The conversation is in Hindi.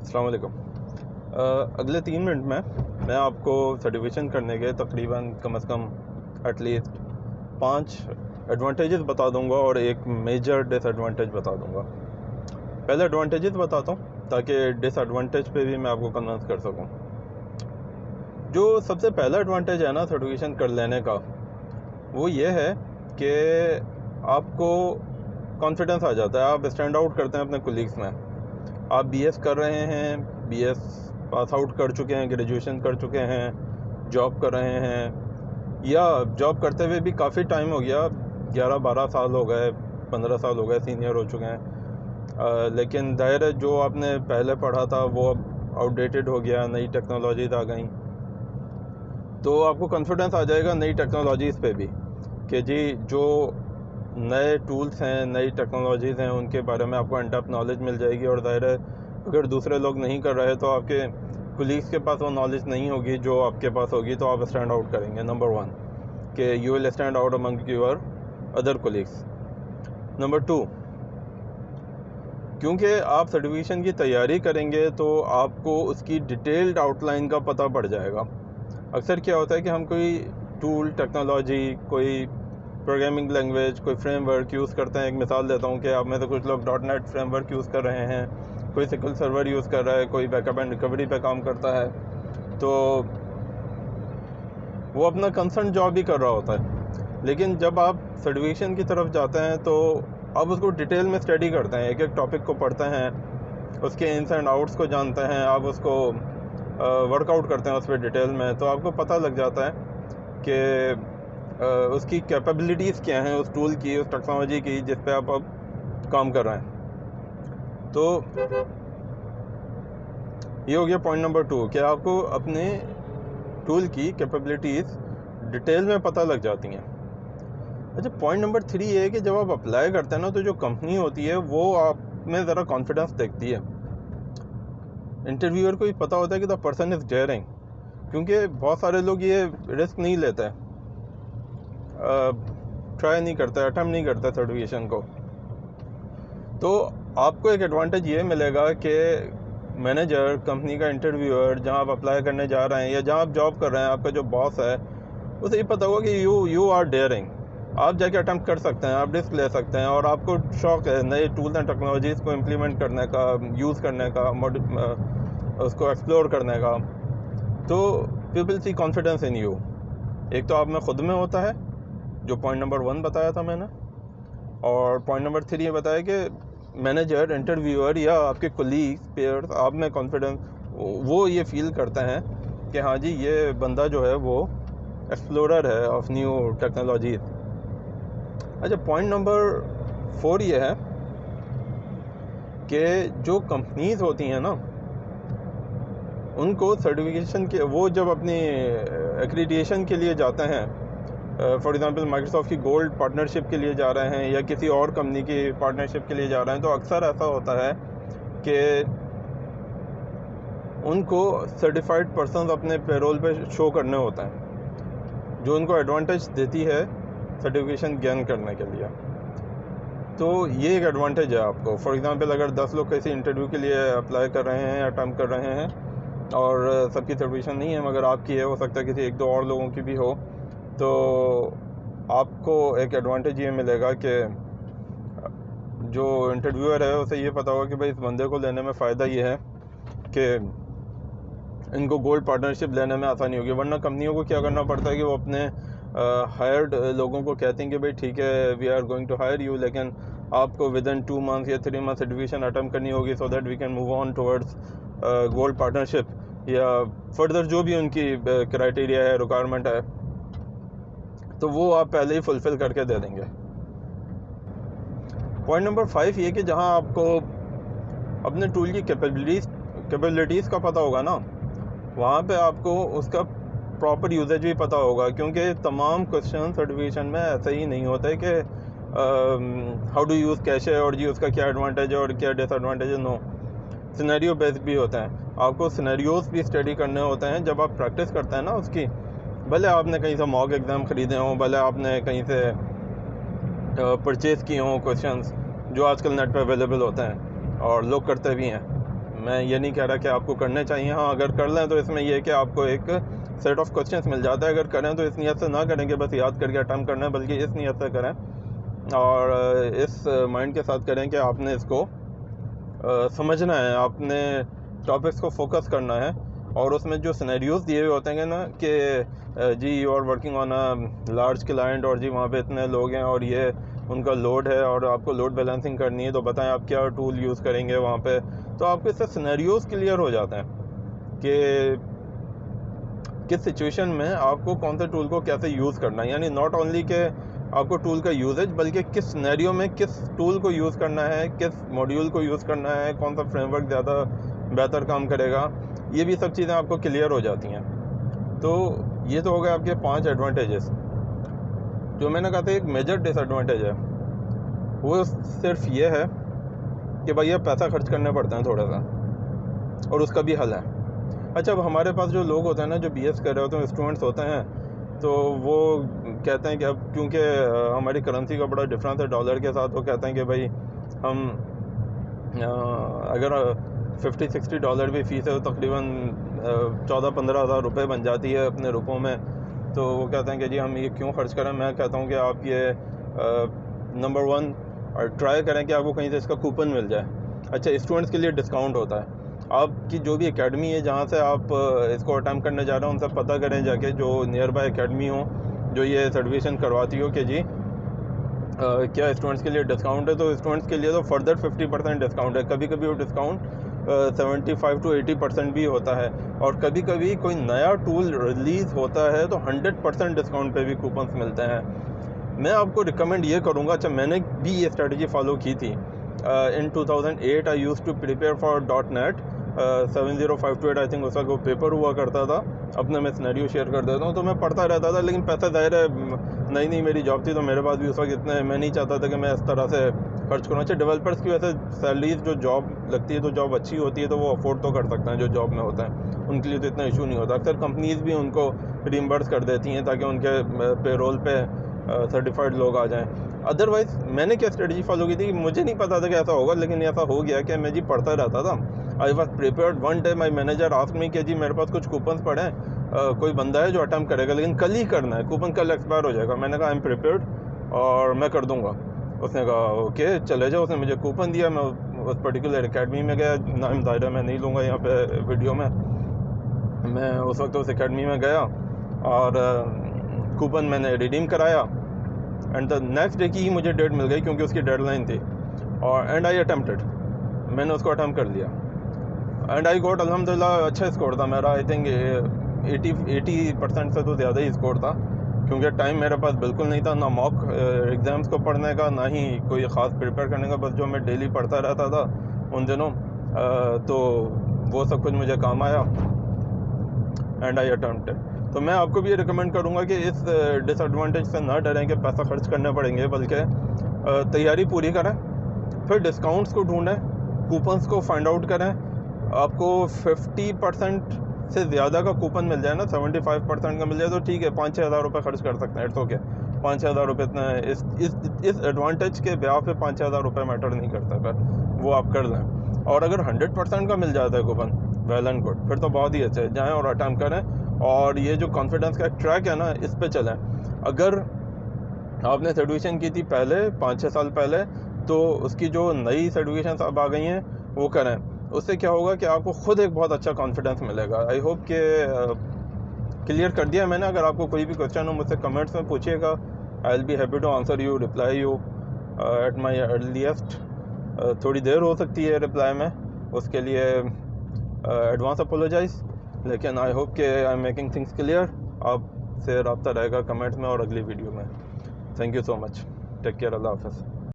अस्सलाम वालेकुम। अगले 3 मिनट में मैं आपको सर्टिफिकेशन करने के तकरीबन कम से कम एटलीस्ट 5 एडवांटेजेस बता दूंगा और एक मेजर डिसएडवांटेज बता दूंगा। पहले एडवांटेजेस बताता हूँ ताकि डिसएडवांटेज पे भी मैं आपको कन्विंस कर सकूँ। जो सबसे पहला एडवांटेज है ना सर्टिफिकेशन कर लेने का, वो ये है कि आपको कॉन्फिडेंस आ जाता है, आप स्टैंड आउट करते हैं अपने कोलीग्स में। आप बीएस कर रहे हैं, बीएस पास आउट कर चुके हैं, ग्रेजुएशन कर चुके हैं, जॉब कर रहे हैं, या जॉब करते हुए भी काफ़ी टाइम हो गया, 11-12 साल हो गए, 15 साल हो गए, सीनियर हो चुके हैं। लेकिन दायरा जो आपने पहले पढ़ा था वो अब आउटडेटेड हो गया, नई टेक्नोलॉजीज आ गई, तो आपको कॉन्फिडेंस आ जाएगा नई टेक्नोलॉजीज़ पे भी कि जी जो नए टूल्स हैं, नई टेक्नोलॉजीज़ हैं, उनके बारे में आपको एंड अप नॉलेज मिल जाएगी। और ज़ाहिर है अगर दूसरे लोग नहीं कर रहे तो आपके कुलीग्स के पास वो नॉलेज नहीं होगी जो आपके पास होगी, तो आप स्टैंड आउट करेंगे। नंबर 1 कि you will stand out among your other colleagues. Number 2, क्योंकि आप सर्टिफिकेशन की तैयारी करेंगे तो आपको उसकी डिटेल्ड आउटलाइन का पता पड़ जाएगा। अक्सर क्या होता है कि हम कोई टूल, टेक्नोलॉजी, कोई प्रोग्रामिंग लैंग्वेज, कोई फ्रेमवर्क यूज़ करते हैं। एक मिसाल देता हूँ कि आप में से कुछ लोग .NET फ्रेमवर्क यूज़ कर रहे हैं, कोई SQL सर्वर यूज़ कर रहा है, कोई बैकअप एंड रिकवरी पे काम करता है, तो वो अपना कंसर्न जॉब ही कर रहा होता है। लेकिन जब आप सर्टिफिकेशन की तरफ जाते हैं तो आप उसको डिटेल में स्टडी करते हैं, एक एक टॉपिक को पढ़ते हैं, उसके इन्स एंड आउट्स को जानते हैं, आप उसको वर्कआउट करते हैं उस पर डिटेल में, तो आपको पता लग जाता है कि उसकी कैपेबिलिटीज़ क्या हैं, उस टूल की, उस टेक्नोलॉजी की जिस पे आप अब काम कर रहे हैं। तो ये हो गया पॉइंट नंबर 2 कि आपको अपने टूल की कैपेबिलिटीज़ डिटेल में पता लग जाती हैं। अच्छा, पॉइंट नंबर 3 ये है कि जब आप अप्लाई करते हैं ना, तो जो कंपनी होती है वो आप में ज़रा कॉन्फिडेंस देखती है। इंटरव्यूअर को भी पता होता है कि द पर्सन इज़ डेयरिंग, क्योंकि बहुत सारे लोग ये रिस्क नहीं लेते हैं, ट्राई नहीं करता, अटेम्प्ट नहीं करता सर्टिफिकेशन को। तो आपको एक एडवांटेज ये मिलेगा कि मैनेजर, कंपनी का इंटरव्यूअर, जहां आप अप्लाई करने जा रहे हैं या जहां आप जॉब कर रहे हैं, आपका जो बॉस है, उसे ये पता होगा कि यू आर डेयरिंग, आप जाके अटेम्प्ट कर सकते हैं, आप रिस्क ले सकते हैं, और आपको शौक है नए टूल्स एंड टेक्नोलॉजीज़ को इम्प्लीमेंट करने का, यूज़ करने का, उसको एक्सप्लोर करने का। तो people see confidence in you. एक तो आप में खुद में होता है, जो पॉइंट नंबर 1 बताया था मैंने, और पॉइंट नंबर 3 ये बताया कि मैनेजर, इंटरव्यूअर या आपके कोलीग्स, पेयर्स आप में कॉन्फिडेंस, वो ये फील करते हैं कि हाँ जी ये बंदा जो है वो एक्सप्लोरर है ऑफ न्यू टेक्नोलॉजीज। अच्छा, पॉइंट नंबर 4 ये है कि जो कंपनीज होती हैं ना, उनको सर्टिफिकेशन के, वो जब अपनी एक्रीडिएशन के लिए जाते हैं, फॉर एग्जांपल माइक्रोसॉफ्ट की गोल्ड पार्टनरशिप के लिए जा रहे हैं या किसी और कंपनी की पार्टनरशिप के लिए जा रहे हैं, तो अक्सर ऐसा होता है कि उनको सर्टिफाइड पर्सन अपने पेरोल पे शो करने होते हैं, जो उनको एडवांटेज देती है सर्टिफिकेशन गेन करने के लिए। तो ये एक एडवांटेज है आपको। फॉर एग्जांपल अगर 10 लोग किसी इंटरव्यू के लिए अप्लाई कर रहे हैं, अटेम्प्ट कर रहे हैं, और सबकी सर्टिफिकेशन नहीं है मगर आपकी है, हो सकता है किसी 1-2 और लोगों की भी हो, तो आपको एक एडवांटेज ये मिलेगा कि जो इंटरव्यूअर है उसे ये पता होगा कि भाई इस बंदे को लेने में फ़ायदा ये है कि इनको गोल्ड पार्टनरशिप लेने में आसानी होगी। वरना कंपनियों को क्या करना पड़ता है कि वो अपने हायर्ड लोगों को कहते हैं कि भाई ठीक है, we are going to hire you, लेकिन आपको विद इन 2 मंथ्स या 3 मंथ सर्टिफिकेशन अटेम्प्ट करनी होगी, so that we can move on towards gold partnership, या फर्दर जो भी उनकी क्राइटेरिया है, रिक्वायरमेंट है, तो वो आप पहले ही फुलफ़िल करके दे देंगे। पॉइंट नंबर 5 ये कि जहां आपको अपने टूल की कैपेबिलिटीज़ का पता होगा ना, वहाँ पे आपको उसका प्रॉपर यूजेज भी पता होगा, क्योंकि तमाम क्वेश्चन सर्टिफिकेशन में ऐसे ही नहीं होते कि हाउ डू यूज़ कैशे और जी उसका क्या एडवांटेज है और क्या डिसएडवांटेज है। नो, सिनेरियो बेस्ड भी होते हैं, आपको सिनेरियोज भी स्टडी करने होते हैं जब आप प्रैक्टिस करते हैं ना उसकी। भले आपने कहीं से मॉक एग्ज़ाम ख़रीदे हों, भले आपने कहीं से परचेज़ किए हों क्वेश्चंस, जो आजकल नेट पे अवेलेबल होते हैं और लोग करते भी हैं, मैं ये नहीं कह रहा कि आपको करने चाहिए। हाँ, अगर कर लें तो इसमें यह है कि आपको एक सेट ऑफ क्वेश्चंस मिल जाता है। अगर करें तो इस नीयत से ना करें कि बस याद करके अटैम्प्ट करना है, बल्कि इस नीयत से करें और इस माइंड के साथ करें कि आपने इसको समझना है, आपने टॉपिक्स को फोकस करना है। और उसमें जो सिनेरियोज दिए हुए होते हैं ना कि जी you are working on a large client और जी वहाँ पे इतने लोग हैं और ये उनका लोड है और आपको लोड बैलेंसिंग करनी है, तो बताएं आप क्या टूल यूज़ करेंगे वहाँ पे। तो आपको इससे सिनेरियोज क्लियर हो जाते हैं कि किस सिचुएशन में आपको कौन से टूल को कैसे यूज़ करना है। यानी नॉट ओनली के आपको टूल का यूजेज, बल्कि किस सिनेरियो में किस टूल को यूज़ करना है, किस मॉड्यूल को यूज़ करना है, कौन सा फ्रेमवर्क ज़्यादा बेहतर काम करेगा, ये भी सब चीज़ें आपको क्लियर हो जाती हैं। तो ये तो हो गए आपके 5 एडवांटेजेस। जो मैंने कहा था एक मेजर डिसएडवांटेज है वो सिर्फ ये है कि भाई ये पैसा खर्च करने पड़ते हैं थोड़ा सा, और उसका भी हल है। अच्छा, अब हमारे पास जो लोग होते हैं ना, जो बीएस कर रहे होते हैं, स्टूडेंट्स होते हैं, तो वो कहते हैं कि अब क्योंकि हमारी करेंसी का बड़ा डिफरेंस है डॉलर के साथ, वो कहते हैं कि भाई हम अगर $50-60 भी फीस है तो तकरीबन 14-15 हज़ार रुपये बन जाती है अपने रुपयों में। तो वो कहते हैं कि जी हम ये क्यों खर्च करें। मैं कहता हूँ कि आप ये नंबर 1 और ट्राई करें कि आपको कहीं से इसका कूपन मिल जाए। अच्छा, स्टूडेंट्स के लिए डिस्काउंट होता है। आपकी जो भी एकेडमी है जहाँ से आप इसको अटैम्प्ट करने जा रहे हो, उनसे पता करें जाके जो नियर बाय एकेडमी हो जो ये सर्टिफिकेशन करवाती हो कि जी क्या स्टूडेंट्स के लिए डिस्काउंट है। तो स्टूडेंट्स के लिए तो फर्दर 50% डिस्काउंट है। कभी कभी वो डिस्काउंट 75 to 80% भी होता है, और कभी कभी कोई नया टूल रिलीज़ होता है तो 100% डिस्काउंट पे भी कूपन्स मिलते हैं। मैं आपको रिकमेंड ये करूँगा, अच्छा मैंने भी ये स्ट्रेटजी फॉलो की थी। In 2008 I used to prepare for .NET 70528 I think उसका वो पेपर हुआ करता था। अपने मैं सिनेरियो शेयर कर देता हूँ, तो मैं पढ़ता रहता था, लेकिन पैसा ज़ाहिर है नई मेरी जॉब थी, तो मेरे पास भी उस वक्त इतने, मैं नहीं चाहता था कि मैं इस तरह से खर्च करूँ। अच्छा, डेवलपर्स की वैसे सैलरीज जो जॉब लगती है तो जॉब अच्छी होती है, तो वो अफोर्ड तो कर सकते हैं जो जॉब में होता है, उनके लिए तो इतना इशू नहीं होता। अक्सर कंपनीज़ भी उनको रिम्बर्स कर देती हैं ताकि उनके पेरोल पे सर्टिफाइड लोग आ जाएं। अदरवाइज़ मैंने क्या स्ट्रेटजी फॉलो की थी, मुझे नहीं पता था कि ऐसा होगा, लेकिन ऐसा हो गया कि मैं जी पढ़ता रहता था। I was prepared. One day my manager asked me कि जी मेरे पास कुछ कूपन्स पड़े हैं, कोई बंदा है जो अटैम्प्ट करेगा, लेकिन कल ही करना है, कूपन कल एक्सपायर हो जाएगा। मैंने कहा आई एम प्रिपेयर्ड और मैं कर दूंगा। उसने कहा ओके चले जाओ। उसने मुझे कूपन दिया, मैं उस पर्टिकुलर एकेडमी में गया। नाम दायरा मैं नहीं लूँगा यहाँ पे वीडियो में। मैं उस वक्त उस एकेडमी में गया और कूपन मैंने रिडीम कराया, एंड द नेक्स्ट डे की ही मुझे डेट मिल गई क्योंकि उसकी डेडलाइन थी, और एंड आई अटेम्प्टेड, मैंने उसको अटैम्प्ट कर लिया एंड आई गॉट अल्हम्दुलिल्लाह अच्छा स्कोर था मेरा। आई थिंक 80% से तो ज़्यादा ही स्कोर था, क्योंकि टाइम मेरे पास बिल्कुल नहीं था, ना मॉक एग्ज़ाम्स को पढ़ने का, ना ही कोई ख़ास प्रिपेयर करने का, बस जो मैं डेली पढ़ता रहता था उन दिनों। तो वो सब कुछ मुझे काम आया एंड आई अटेम्प्टेड। तो मैं आपको भी ये रिकमेंड करूँगा कि इस डिसएडवांटेज से ना डरें कि पैसा खर्च करने पड़ेंगे, बल्कि तैयारी पूरी करें, फिर डिस्काउंट्स को ढूंढें, कूपन्स को फाइंड आउट करें। आपको 50% से ज़्यादा का कूपन मिल जाए ना, 75% का मिल जाए तो ठीक है, 5-6 हज़ार रुपये खर्च कर सकते हैं, इट्स ओके। 5-6 हज़ार रुपये इतना है, इस एडवांटेज के ब्याह पे 5-6 हज़ार रुपये मैटर नहीं करता, पर वो आप कर लें। और अगर 100% का मिल जाता है कूपन, वेल एंड गुड, फिर तो बहुत ही अच्छे, जाएँ और अटैम्प्ट करें। और ये जो कॉन्फिडेंस का एक ट्रैक है ना, इस पे चलें। अगर आपने सर्टिफिकेशन की थी पहले 5-6 साल पहले, तो उसकी जो नई सर्टिफिकेशन अब आ गई हैं वो करें। उससे क्या होगा कि आपको खुद एक बहुत अच्छा कॉन्फिडेंस मिलेगा। आई होप कि क्लियर कर दिया मैंने। अगर आपको कोई भी क्वेश्चन हो मुझसे कमेंट्स में पूछिएगा, I will be happy to answer you, reply you at my earliest. थोड़ी देर हो सकती है रिप्लाई में, उसके लिए एडवांस अपोलोजाइज, लेकिन आई होप कि I am making things clear. आपसे रब्ता रहेगा कमेंट्स में और अगली वीडियो में। Thank you so much, take care, अल्लाह हाफ़िज़।